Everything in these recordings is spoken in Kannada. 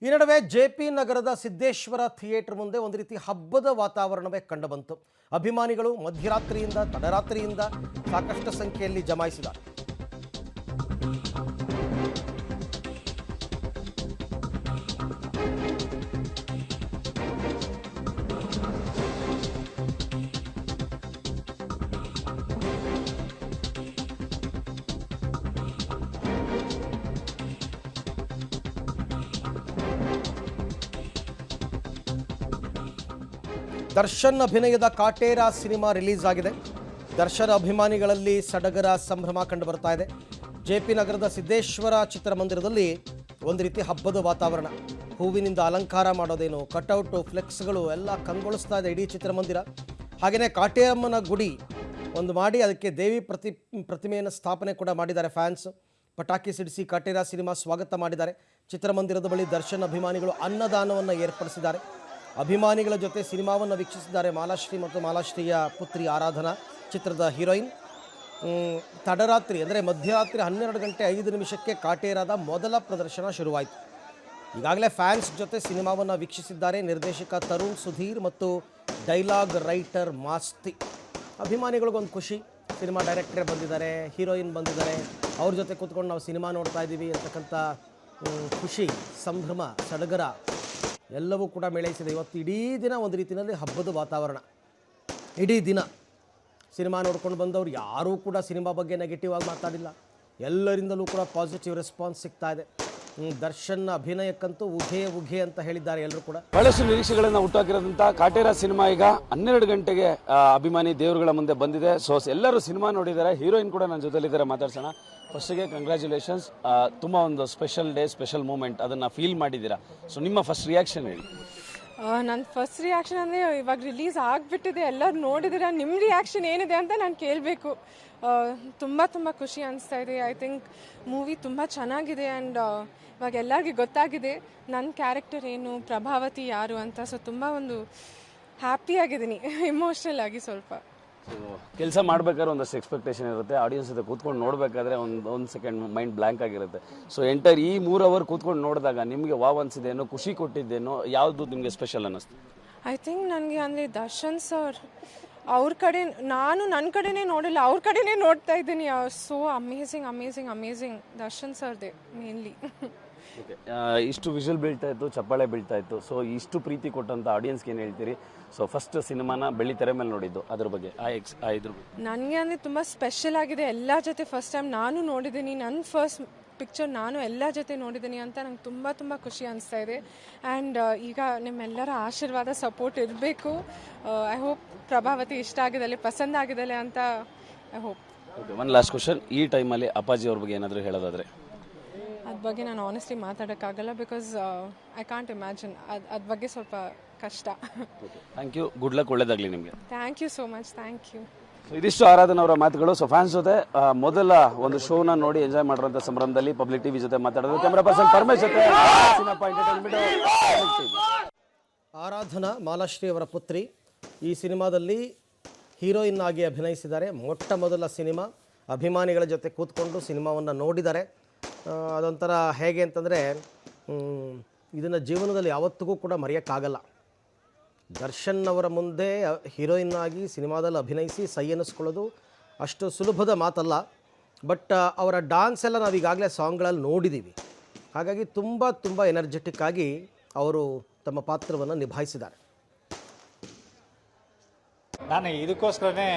ಈ ನಡುವೆ ಜೆಪಿ ನಗರದ ಸಿದ್ದೇಶ್ವರ ಥಿಯೇಟರ್ ಮುಂದೆ ಒಂದು ರೀತಿ ಹಬ್ಬದ ವಾತಾವರಣವೇ ಕಂಡುಬಂತು. ಅಭಿಮಾನಿಗಳು ಮಧ್ಯರಾತ್ರಿಯಿಂದ ತಡರಾತ್ರಿಯಿಂದ ಸಾಕಷ್ಟು ಸಂಖ್ಯೆಯಲ್ಲಿ ಜಮಾಯಿಸಿದ್ದಾರೆ. ದರ್ಶನ್ ಅಭಿನಯದ ಕಾಟೇರ ಸಿನಿಮಾ ರಿಲೀಸ್ ಆಗಿದೆ. ದರ್ಶನ್ ಅಭಿಮಾನಿಗಳಲ್ಲಿ ಸಡಗರ ಸಂಭ್ರಮ ಕಂಡು ಬರ್ತಾ ಇದೆ. ಜೆಪಿ ನಗರದ ಸಿದ್ದೇಶ್ವರ ಚಿತ್ರಮಂದಿರದಲ್ಲಿ ಒಂದು ರೀತಿ ಹಬ್ಬದ ವಾತಾವರಣ. ಹೂವಿನಿಂದ ಅಲಂಕಾರ ಮಾಡೋದೇನು, ಕಟೌಟು, ಫ್ಲೆಕ್ಸ್ಗಳು ಎಲ್ಲ ಕಂಗೊಳಿಸ್ತಾ ಇದೆ ಇಡೀ ಚಿತ್ರಮಂದಿರ. ಹಾಗೆಯೇ ಕಾಟೇರಮ್ಮನ ಗುಡಿ ಒಂದು ಮಾಡಿ ಅದಕ್ಕೆ ದೇವಿ ಪ್ರತಿಮೆಯನ್ನು ಸ್ಥಾಪನೆ ಕೂಡ ಮಾಡಿದ್ದಾರೆ. ಫ್ಯಾನ್ಸ್ ಪಟಾಕಿ ಸಿಡಿಸಿ ಕಾಟೇರ ಸಿನಿಮಾ ಸ್ವಾಗತ ಮಾಡಿದ್ದಾರೆ. ಚಿತ್ರಮಂದಿರದ ಬಳಿ ದರ್ಶನ್ ಅಭಿಮಾನಿಗಳು ಅನ್ನದಾನವನ್ನು ಏರ್ಪಡಿಸಿದ್ದಾರೆ. ಅಭಿಮಾನಿಗಳ ಜೊತೆ ಸಿನಿಮಾವನ್ನು ವೀಕ್ಷಿಸಿದ್ದಾರೆ ಮಾಲಾಶ್ರೀ ಮತ್ತು ಮಾಲಾಶ್ರೀಯ ಪುತ್ರಿ ಆರಾಧನಾ, ಚಿತ್ರದ ಹೀರೋಯಿನ್. ತಡರಾತ್ರಿ ಅಂದರೆ ಮಧ್ಯರಾತ್ರಿ 12:05 ಕಾಟೇರಾದ ಮೊದಲ ಪ್ರದರ್ಶನ ಶುರುವಾಯಿತು. ಈಗಾಗಲೇ ಫ್ಯಾನ್ಸ್ ಜೊತೆ ಸಿನಿಮಾವನ್ನು ವೀಕ್ಷಿಸಿದ್ದಾರೆ ನಿರ್ದೇಶಕ ತರುಣ್ ಸುಧೀರ್ ಮತ್ತು ಡೈಲಾಗ್ ರೈಟರ್ ಮಾಸ್ತಿ. ಅಭಿಮಾನಿಗಳಿಗೊಂದು ಖುಷಿ, ಸಿನಿಮಾ ಡೈರೆಕ್ಟರೇ ಬಂದಿದ್ದಾರೆ, ಹೀರೋಯಿನ್ ಬಂದಿದ್ದಾರೆ, ಅವ್ರ ಜೊತೆ ಕೂತ್ಕೊಂಡು ನಾವು ಸಿನಿಮಾ ನೋಡ್ತಾ ಇದ್ದೀವಿ ಅಂತಕ್ಕಂಥ ಖುಷಿ, ಸಂಭ್ರಮ, ಸಡಗರ ಎಲ್ಲವೂ ಕೂಡ ಮೇಳೈಸಿದೆ. ಇವತ್ತು ಇಡೀ ದಿನ ಒಂದು ರೀತಿಯಲ್ಲಿ ಹಬ್ಬದ ವಾತಾವರಣ. ಇಡೀ ದಿನ ಸಿನಿಮಾ ನೋಡ್ಕೊಂಡು ಬಂದವರು ಯಾರೂ ಕೂಡ ಸಿನಿಮಾ ಬಗ್ಗೆ ನೆಗೆಟಿವ್ ಆಗಿ ಮಾತಾಡಿಲ್ಲ. ಎಲ್ಲರಿಂದಲೂ ಕೂಡ ಪಾಸಿಟಿವ್ ರೆಸ್ಪಾನ್ಸ್ ಸಿಗ್ತಾ ಇದೆ. ದರ್ಶನ್ ಅಭಿನಯಕ್ಕಂತೂ ಉಘೆ ಅಂತ ಹೇಳಿದ್ದಾರೆ ಎಲ್ಲರೂ ಕೂಡ. ಬಹಳಷ್ಟು ನಿರೀಕ್ಷೆಗಳನ್ನು ಹುಟ್ಟಾಕಿರೋದಂಥ ಕಾಟೇರ ಸಿನಿಮಾ ಈಗ 12 ಗಂಟೆಗೆ ಅಭಿಮಾನಿ ದೇವರುಗಳ ಮುಂದೆ ಬಂದಿದೆ. ಸೊ ಎಲ್ಲರೂ ಸಿನಿಮಾ ನೋಡಿದ್ದಾರೆ. ಹೀರೋಯಿನ್ ಕೂಡ ನನ್ನ ಜೊತೆಲಿದ್ದಾರೆ, ಮಾತಾಡ್ಸೋಣ. ಫಸ್ಟಿಗೆ ಕಂಗ್ರ್ಯಾಚುಲೇಷನ್ಸ್, ತುಂಬ ಒಂದು ಸ್ಪೆಷಲ್ ಡೇ, ಸ್ಪೆಷಲ್ ಮೂಮೆಂಟ್, ಅದನ್ನು ಫೀಲ್ ಮಾಡಿದ್ದೀರಾ. ಸೊ ನಿಮ್ಮ ಫಸ್ಟ್ ರಿಯಾಕ್ಷನ್ ಹೇಳಿ. ನನ್ನ ಫಸ್ಟ್ ರಿಯಾಕ್ಷನ್ ಅಂದರೆ ಇವಾಗ ರಿಲೀಸ್ ಆಗಿಬಿಟ್ಟಿದೆ, ಎಲ್ಲರೂ ನೋಡಿದ್ದೀರಾ, ನಿಮ್ಮ ರಿಯಾಕ್ಷನ್ ಏನಿದೆ ಅಂತ ನಾನು ಕೇಳಬೇಕು. ತುಂಬ ಖುಷಿ ಅನಿಸ್ತಾ ಇದೆ. ಐ ಥಿಂಕ್ ಮೂವಿ ತುಂಬ ಚೆನ್ನಾಗಿದೆ ಆ್ಯಂಡ್ ಇವಾಗ ಎಲ್ಲರಿಗೂ ಗೊತ್ತಾಗಿದೆ ನನ್ನ ಕ್ಯಾರೆಕ್ಟರ್ ಏನು, ಪ್ರಭಾವತಿ ಯಾರು ಅಂತ. ಸೊ ತುಂಬ ಒಂದು ಹ್ಯಾಪಿಯಾಗಿದ್ದೀನಿ, ಇಮೋಷ್ನಲ್ ಆಗಿ ಸ್ವಲ್ಪ. ಸೊ ಕೆಲಸ ಮಾಡ್ಬೇಕಾದ್ರೆ ಒಂದಷ್ಟು ಎಕ್ಸ್ಪೆಕ್ಟೇಷನ್ ಇರುತ್ತೆ, ಆಡಿಯನ್ಸ್ ಜೊತೆ ಕೂತ್ಕೊಂಡು ನೋಡಬೇಕಾದ್ರೆ ಒಂದು ಸೆಕೆಂಡ್ ಮೈಂಡ್ ಬ್ಲ್ಯಾಂಕ್ ಆಗಿರುತ್ತೆ. ಸೊ ಎಂಟರ್ ಈ 3 ಅವರ್ ಕೂತ್ಕೊಂಡು ನೋಡಿದಾಗ ನಿಮಗೆ ವಾವ್ ಅನಿಸಿದೇನೋ, ಖುಷಿ ಕೊಟ್ಟಿದ್ದೇನೋ, ಯಾವುದು ನಿಮಗೆ ಸ್ಪೆಷಲ್ ಅನ್ನಿಸ್ತು? ಐ ಥಿಂಕ್ ನನಗೆ ಅಂದರೆ ದರ್ಶನ್ ಸರ್ ಅವ್ರ ಕಡೆ, ನಾನು ನನ್ನ ಕಡೆನೇ ನೋಡಿಲ್ಲ, ಅವ್ರ ಕಡೆನೇ ನೋಡ್ತಾ ಇದ್ದೀನಿ. ಸೋ ಅಮೇಝಿಂಗ್ ದರ್ಶನ್ ಸರ್ದೇ ಮೇನ್ಲಿ. ಓಕೆ, ಇಷ್ಟು ವಿಷುವಲ್ ಬೀಳ್ತಾ ಇತ್ತು, ಚಪ್ಪಾಳೆ ಬೀಳ್ತಾ ಇತ್ತು. ಸೊ ಇಷ್ಟು ಪ್ರೀತಿ ಕೊಟ್ಟಂಥ ಆಡಿಯನ್ಸ್ಗೆ ಏನು ಹೇಳ್ತೀರಿ? ಸೊ ಫಸ್ಟ್ ಸಿನಿಮಾನ ಬೆಳ್ಳಿ ತೆರೆ ಮೇಲೆ ನೋಡಿದ್ದು, ಅದ್ರ ಬಗ್ಗೆ ಇದ್ರ ಬಗ್ಗೆ ನನಗೆ ಅಂದರೆ ತುಂಬ ಸ್ಪೆಷಲ್ ಆಗಿದೆ. ಎಲ್ಲ ಜೊತೆ ಫಸ್ಟ್ ಟೈಮ್ ನಾನು ನೋಡಿದ್ದೀನಿ, ನನ್ನ ಫಸ್ಟ್ ಪಿಕ್ಚರ್ ನಾನು ಎಲ್ಲ ಜೊತೆ ನೋಡಿದ್ದೀನಿ ಅಂತ ನಂಗೆ ತುಂಬ ಖುಷಿ ಅನಿಸ್ತಾ ಇದೆ. ಆ್ಯಂಡ್ ಈಗ ನಿಮ್ಮೆಲ್ಲರ ಆಶೀರ್ವಾದ, ಸಪೋರ್ಟ್ ಇರಬೇಕು. ಐ ಹೋಪ್ ಪ್ರಭಾವತಿ ಇಷ್ಟ ಆಗಿದಲೆ, ಪಸಂದ್ ಆಗಿದಲೆ ಅಂತ I hope. Okay, one last question. ಈ ಟೈಮಲ್ಲಿ ಅಪ್ಪಾಜಿ ಅವ್ರ ಬಗ್ಗೆ ಏನಾದರೂ ಹೇಳೋದಾದರೆ? ಅದ್ರ ಬಗ್ಗೆ ನಾನು ಆನೆಸ್ಟ್ಲಿ ಮಾತಾಡೋಕ್ಕಾಗಲ್ಲ, ಬಿಕಾಸ್ ಐ ಕಾಂಟ್ ಇಮ್ಯಾಜಿನ್. ಅದ್ರ ಬಗ್ಗೆ ಸ್ವಲ್ಪ ಕಷ್ಟ. ಥ್ಯಾಂಕ್ ಯು, ಗುಡ್ ಲಕ್, ಒಳ್ಳೇದಾಗಲಿ ನಿಮಗೆ. Thank you so much, thank you. So ಇದಿಷ್ಟು ಆರಾಧನಾ ಅವರ ಮಾತುಗಳು. ಸೊ ಫ್ಯಾನ್ಸ್ ಜೊತೆ ಮೊದಲ ಒಂದು ಶೋನ ನೋಡಿ ಎಂಜಾಯ್ ಮಾಡಿರೋಂಥ ಸಂಭ್ರಮದಲ್ಲಿ ಪಬ್ಲಿಕ್ ಟಿವಿ ಜೊತೆ ಮಾತಾಡೋದು ಕ್ಯಾಮ್ರಾ ಪರ್ಸನ್ ಪರಮೇಶ್ ಜೊತೆ. ಆರಾಧನಾ ಮಾಲಾಶ್ರೀ ಅವರ ಪುತ್ರಿ ಈ ಸಿನಿಮಾದಲ್ಲಿ ಹೀರೋಯಿನ್ ಆಗಿ ಅಭಿನಯಿಸಿದ್ದಾರೆ. ಮೊಟ್ಟ ಮೊದಲ ಸಿನಿಮಾ, ಅಭಿಮಾನಿಗಳ ಜೊತೆ ಕೂತ್ಕೊಂಡು ಸಿನಿಮಾವನ್ನು ನೋಡಿದ್ದಾರೆ. ಅದೊಂಥರ ಹೇಗೆ ಅಂತಂದರೆ ಇದನ್ನು ಜೀವನದಲ್ಲಿ ಯಾವತ್ತಿಗೂ ಕೂಡ ಮರೆಯೋಕ್ಕಾಗಲ್ಲ. ದರ್ಶನ್ ಅವರ ಮುಂದೆ ಹೀರೋಯಿನ್ ಆಗಿ ಸಿನಿಮಾದಲ್ಲಿ ಅಭಿನಯಿಸಿ ಸೈ ಅನ್ನಿಸ್ಕೊಳ್ಳೋದು ಅಷ್ಟು ಸುಲಭದ ಮಾತಲ್ಲ. ಬಟ್ ಅವರ ಡ್ಯಾನ್ಸ್ ಎಲ್ಲ ನಾವು ಈಗಾಗಲೇ ಸಾಂಗ್ಗಳಲ್ಲಿ ನೋಡಿದ್ದೀವಿ. ಹಾಗಾಗಿ ತುಂಬ ಎನರ್ಜೆಟಿಕ್ ಆಗಿ ಅವರು ತಮ್ಮ ಪಾತ್ರವನ್ನು ನಿಭಾಯಿಸಿದ್ದಾರೆ. ನಾನು ಇದಕ್ಕೋಸ್ಕರನೇ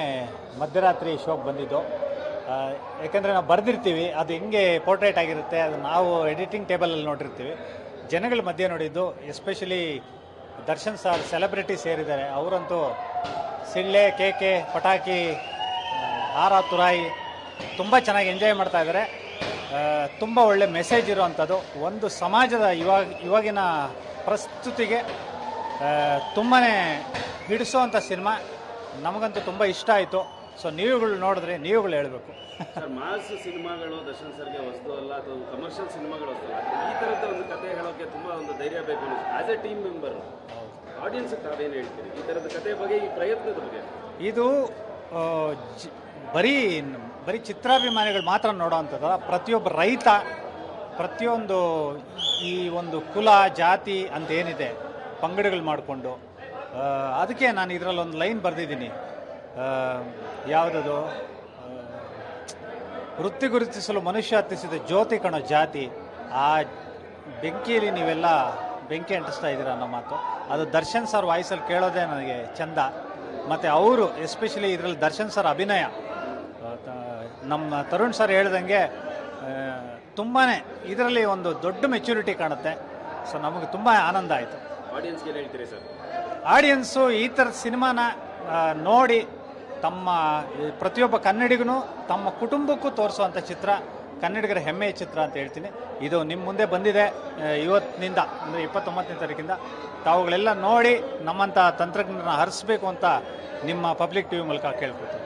ಮಧ್ಯರಾತ್ರಿ ಶೋಗೆ ಬಂದಿದ್ದು. ಯಾಕೆಂದರೆ ನಾವು ಬರೆದಿರ್ತೀವಿ, ಅದು ಹೆಂಗೆ ಪೋರ್ಟ್ರೇಟ್ ಆಗಿರುತ್ತೆ ಅದು ನಾವು ಎಡಿಟಿಂಗ್ ಟೇಬಲಲ್ಲಿ ನೋಡಿರ್ತೀವಿ. ಜನಗಳ ಮಧ್ಯೆ ನೋಡಿದ್ದು, ಎಸ್ಪೆಷಲಿ ದರ್ಶನ್ ಸರ್ ಸೆಲೆಬ್ರಿಟಿ ಸೇರಿದ್ದಾರೆ. ಅವರಂತೂ ಸಿಳ್ಳೆ, ಕೇಕೆ, ಪಟಾಕಿ, ಹಾರ, ತುರಾಯಿ ತುಂಬ ಚೆನ್ನಾಗಿ ಎಂಜಾಯ್ ಮಾಡ್ತಾ ಇದ್ದಾರೆ. ತುಂಬ ಒಳ್ಳೆ ಮೆಸೇಜ್ ಇರುವಂಥದ್ದು. ಒಂದು ಸಮಾಜದ ಇವಾಗಿನ ಪ್ರಸ್ತುತಿಗೆ ತುಂಬಾ ಹಿಡಿಸೋವಂಥ ಸಿನಿಮಾ. ನಮಗಂತೂ ತುಂಬ ಇಷ್ಟ ಆಯಿತು. ಸೊ ನೀವುಗಳು ನೋಡಿದ್ರೆ ನೀವುಗಳು ಹೇಳಬೇಕು. ಸರ್, ಮಾಸ್ ಸಿನಿಮಾಗಳು ದರ್ಶನ್ ಸರ್ಗೆ ಹೊಸದು ಅಲ್ಲ, ಅಥವಾ ಕಮರ್ಷಿಯಲ್ ಸಿನಿಮಾಗಳು ಹೊಸದಲ್ಲ. ಈ ಥರದ ಒಂದು ಕತೆ ಹೇಳೋಕ್ಕೆ ತುಂಬ ಒಂದು ಧೈರ್ಯ ಬೇಕು. ಆ್ಯಸ್ ಎ ಟೀಮ್ ಮೆಂಬರ್ ಆಡಿಯನ್ಸ್ಗೆ ತಾವೇನು ಹೇಳ್ತೀರಿ ಈ ಥರದ ಕತೆ ಬಗ್ಗೆ, ಈ ಪ್ರಯತ್ನದ ಬಗ್ಗೆ? ಇದು ಬರೀ ಚಿತ್ರಾಭಿಮಾನಿಗಳು ಮಾತ್ರ ನೋಡೋವಂಥದ್ದು. ಪ್ರತಿಯೊಬ್ಬ ರೈತ ಪ್ರತಿಯೊಂದು ಈ ಒಂದು ಕುಲ ಜಾತಿ ಅಂತ ಏನಿದೆ ಪಂಗಡಗಳು ಮಾಡಿಕೊಂಡು ಅದಕ್ಕೆ ನಾನು ಇದರಲ್ಲಿ ಒಂದು ಲೈನ್ ಬರೆದಿದ್ದೀನಿ. ಯಾವುದದು, ವೃತ್ತಿ ಗುರುತಿಸಲು ಮನುಷ್ಯ ಹತ್ತಿಸಿದ ಜ್ಯೋತಿ ಕಣೋ ಜಾತಿ, ಆ ಬೆಂಕಿಯಲ್ಲಿ ನೀವೆಲ್ಲ ಬೆಂಕಿ ಅಂಟಿಸ್ತಾ ಇದ್ದೀರ ಅನ್ನೋ ಮಾತು. ಅದು ದರ್ಶನ್ ಸರ್ ವಾಯ್ಸಲ್ಲಿ ಕೇಳೋದೇ ನನಗೆ ಚಂದ. ಮತ್ತು ಅವರು ಎಸ್ಪೆಷಲಿ ಇದರಲ್ಲಿ ದರ್ಶನ್ ಸರ್ ಅಭಿನಯ, ನಮ್ಮ ತರುಣ್ ಸರ್ ಹೇಳ್ದಂಗೆ ತುಂಬಾ ಇದರಲ್ಲಿ ಒಂದು ದೊಡ್ಡ ಮೆಚ್ಯೂರಿಟಿ ಕಾಣುತ್ತೆ. ಸೊ ನಮಗೆ ತುಂಬ ಆನಂದ ಆಯಿತು. ಆಡಿಯನ್ಸ್ಗೆ ಏನು ಹೇಳ್ತೀರಿ ಸರ್? ಆಡಿಯನ್ಸು ಈ ಥರದ ಸಿನಿಮಾನ ನೋಡಿ ತಮ್ಮ ಪ್ರತಿಯೊಬ್ಬ ಕನ್ನಡಿಗನು ತಮ್ಮ ಕುಟುಂಬಕ್ಕೂ ತೋರಿಸುವಂಥ ಚಿತ್ರ, ಕನ್ನಡಿಗರ ಹೆಮ್ಮೆಯ ಚಿತ್ರ ಅಂತ ಹೇಳ್ತೀನಿ. ಇದು ನಿಮ್ಮ ಮುಂದೆ ಬಂದಿದೆ ಇವತ್ತಿನಿಂದ, ಅಂದರೆ 29ನೇ ತಾರೀಕಿಂದ. ತಾವುಗಳೆಲ್ಲ ನೋಡಿ ನಮ್ಮಂಥ ತಂತ್ರಜ್ಞರನ್ನ ಹರಿಸ್ಬೇಕು ಅಂತ ನಿಮ್ಮ ಪಬ್ಲಿಕ್ ಟಿವಿ ಮೂಲಕ ಕೇಳ್ಕೊತೀನಿ.